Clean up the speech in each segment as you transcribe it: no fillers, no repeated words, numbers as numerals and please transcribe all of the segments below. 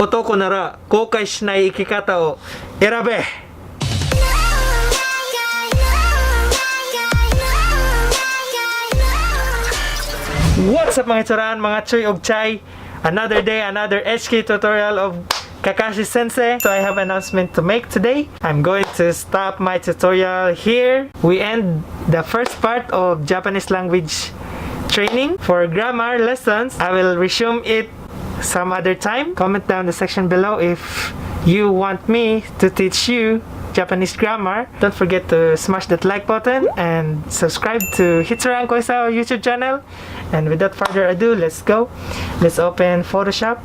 男なら後悔しない生き方を選べ。What's up mga Hitsuraang, mga choy og chay? Another day, another HK tutorial of Kakashi Sensei. So I have an announcement to make today. I'm going to stop my tutorial here. We end the first part of Japanese language training. For grammar lessons, I will resume it some other time. Comment down the section below if you want me to teach you Japanese grammar. Don't forget to smash that like button and subscribe to Hitsuraang Kulisaw YouTube channel. And without further ado, let's go. Let's open Photoshop.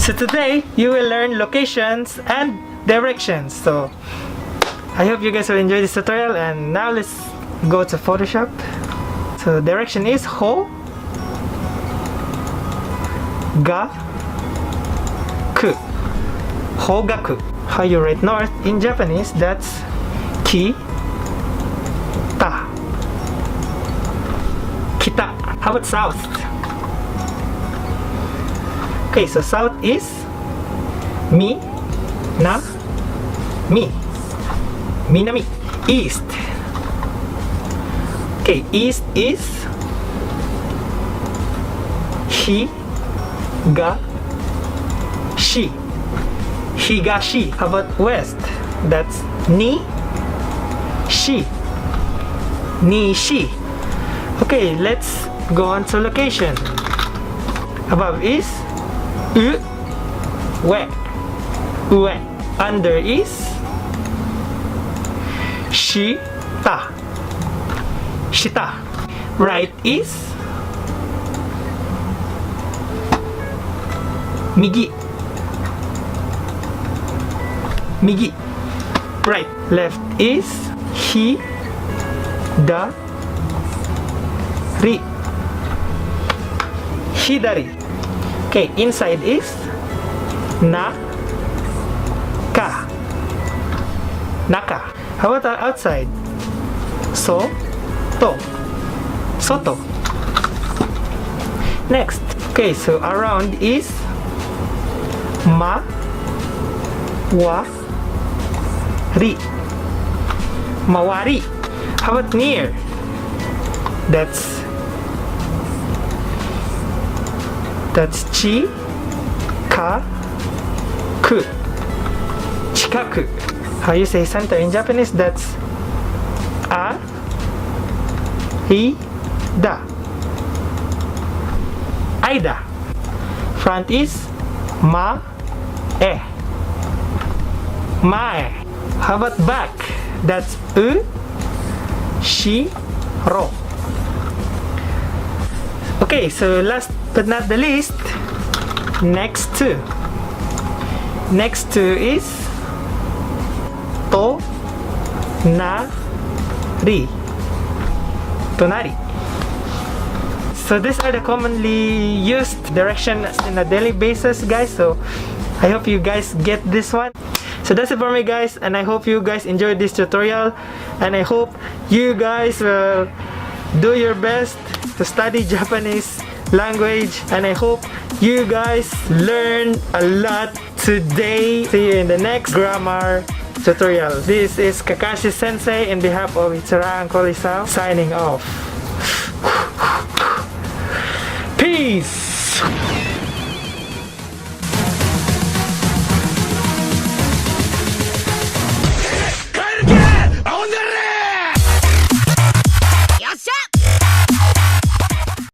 So today, you will learn locations and directions. So I hope you guys will enjoy this tutorial. And now let's go to Photoshop. So direction is ho, ga, ku. Hogaku. How you write north in Japanese, that's ki, ta. Kita. How about south? Okay, so south is mi, na, mi. Minami. East. Okay, east is hi, ga, shi. Higashi. How about west? That's ni, shi. Nishi. Okay, let's go on to location. Above is u, we, ue. Under is shita, shita. Right is migi, migi. Right. Left is hi, da, ri, hidari. Okay, inside is na, ka, naka. How about outside? So, to, soto. Next. Okay, so around is ma, wa, ri, mawari. How about near? That's chi, ka, ku. Chikaku. How you say center in Japanese? That's a, hi, da. Aida. Front is ma, e. Mae. How about back? That's u, shi, ro. Okay, so last but not the least, next to. Next to is to, na, ri. Tonari. So these are the commonly used directions in a daily basis, guys. So I hope you guys get this one. So that's it for me, guys, and I hope you guys enjoyed this tutorial, and I hope you guys will do your best to study Japanese language, and I hope you guys learn a lot today. See you in the next grammar tutorial. This is Kakashi Sensei in behalf of Hitsuraang Kulisaw signing off. Peace!